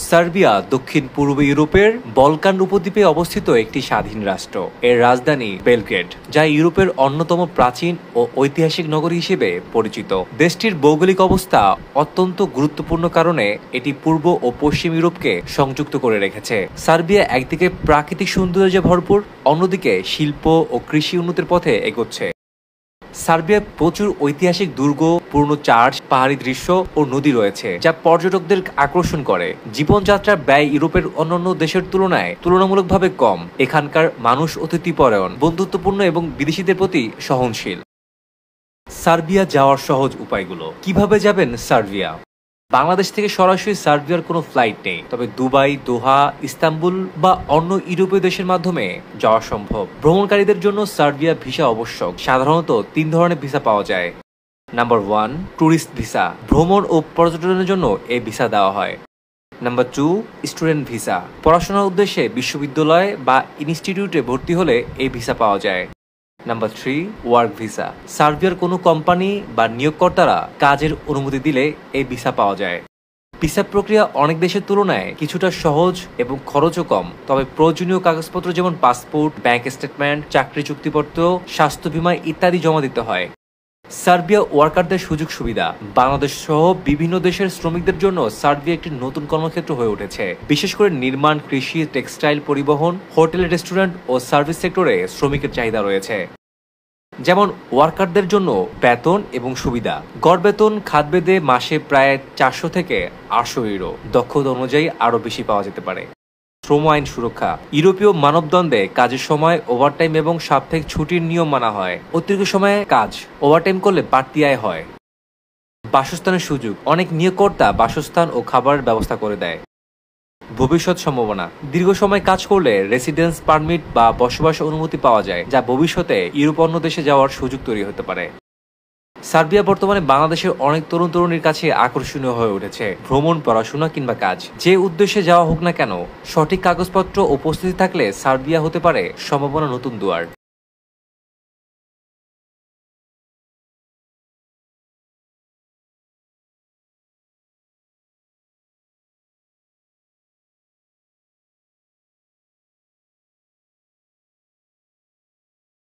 Serbia দক্ষিণ পূর্ব ইউরোপের Balkan উপদ্বীপে অবস্থিত একটি স্বাধীন রাষ্ট্র। এর রাজধানী বেলগ্রেড, যা ইউরোপের অন্যতম প্রাচীন ও ঐতিহাসিক নগরী হিসেবে পরিচিত। দেশটির ভৌগোলিক অবস্থা অত্যন্ত গুরুত্বপূর্ণ কারণে এটি পূর্ব ও পশ্চিম ইউরোপকে সংযুক্ত করে রেখেছে। সার্বিয়া একদিকে প্রাকৃতিক সৌন্দর্যে ভরপুর, অন্যদিকে শিল্প ও কৃষি উন্নতির পথে এগোচ্ছে। সার্বিয়ায় প্রচুর ঐতিহাসিক দুর্গ, পুরনো চার্চ, পাহাড়ি দৃশ্য ও নদী রয়েছে, যা পর্যটকদের আকর্ষণ করে। জীবনযাত্রার ব্যয় ইউরোপের অন্যান্য দেশের তুলনায় তুলনামূলকভাবে কম। এখানকার মানুষ অতিথিপরায়ণ, বন্ধুত্বপূর্ণ এবং বিদেশিদের প্রতি সহনশীল। সার্বিয়া যাওয়ার সহজ উপায়গুলো। কিভাবে যাবেন সার্বিয়া? বাংলাদেশ থেকে সরাসরি সার্বিয়ার কোনো ফ্লাইট নেই, তবে দুবাই, দোহা, ইস্তাম্বুল বা অন্য ইউরোপীয় দেশের মাধ্যমে যাওয়া সম্ভব। ভ্রমণকারীদের জন্য সার্বিয়া ভিসা আবশ্যক। সাধারণত 3 ধরনের ভিসা পাওয়া যায়। Number 1, tourist visa. ভ্রমণ ও পর্যটনের জন্য এই ভিসা দেওয়া হয়। Number 2, student visa. পড়াশোনার উদ্দেশ্যে বিশ্ববিদ্যালয় বা ইনস্টিটিউটে ভর্তি হলে এই ভিসা পাওয়া যায়। Number 3, work visa. সার্বিয়ার কোনো কোম্পানি বা নিয়োগকর্তারা কাজের অনুমতি দিলে এই ভিসা পাওয়া যায়। ভিসা প্রক্রিয়া অনেক দেশের তুলনায় কিছুটা সহজ এবং খরচও কম, তবে প্রয়োজনীয় কাগজপত্র যেমন পাসপোর্ট, ব্যাংক স্টেটমেন্ট, চাকরি চুক্তিপত্র, স্বাস্থ্য বীমা ইত্যাদি জমা দিতে হয়। সার্বিয়া ওয়ার্কারদের সুযোগ সুবিধা। বাংলাদেশ সহ বিভিন্ন দেশের শ্রমিকদের জন্য সার্বিয়া একটি নতুন কর্মক্ষেত্র হয়ে উঠেছে। বিশেষ করে নির্মাণ, কৃষি, টেক্সটাইল, পরিবহন, হোটেল, রেস্টুরেন্ট ও সার্ভিস সেক্টরে শ্রমিকের চাহিদা রয়েছে। যেমন ওয়ার্কারদের জন্য বেতন এবং সুবিধা। গড় বেতন খাতভেদে মাসে প্রায় 400 থেকে 800 ইউরো। দক্ষতা অনুযায়ী আরও বেশি পাওয়া যেতে পারে। শ্রম আইন সুরক্ষা। ইউরোপীয় মানবদণ্ডে কাজের সময় ওভারটাইম এবং সাপ্তাহিক ছুটির নিয়ম মানা হয়। অতিরিক্ত সময়ে কাজ, ওভারটাইম করলে বাড়তি আয় হয়। বাসস্থানের সুযোগ। অনেক নিয়োগকর্তা বাসস্থান ও খাবারের ব্যবস্থা করে দেয়। ভবিষ্যৎ সম্ভাবনা। দীর্ঘ সময় কাজ করলে রেসিডেন্স পারমিট বা বসবাস অনুমতি পাওয়া যায়, যা ভবিষ্যতে ইউরোপ অন্য দেশে যাওয়ার সুযোগ তৈরি হতে পারে। সার্বিয়া বর্তমানে বাংলাদেশের অনেক তরুণ তরুণীর কাছে আকর্ষণীয় হয়ে উঠেছে। ভ্রমণ, পড়াশোনা কিংবা কাজ, যে উদ্দেশ্যে যাওয়া হোক না কেন, সঠিক কাগজপত্র ও উপস্থিতি থাকলে সার্বিয়া হতে পারে সম্ভাবনা নতুন দুয়ার।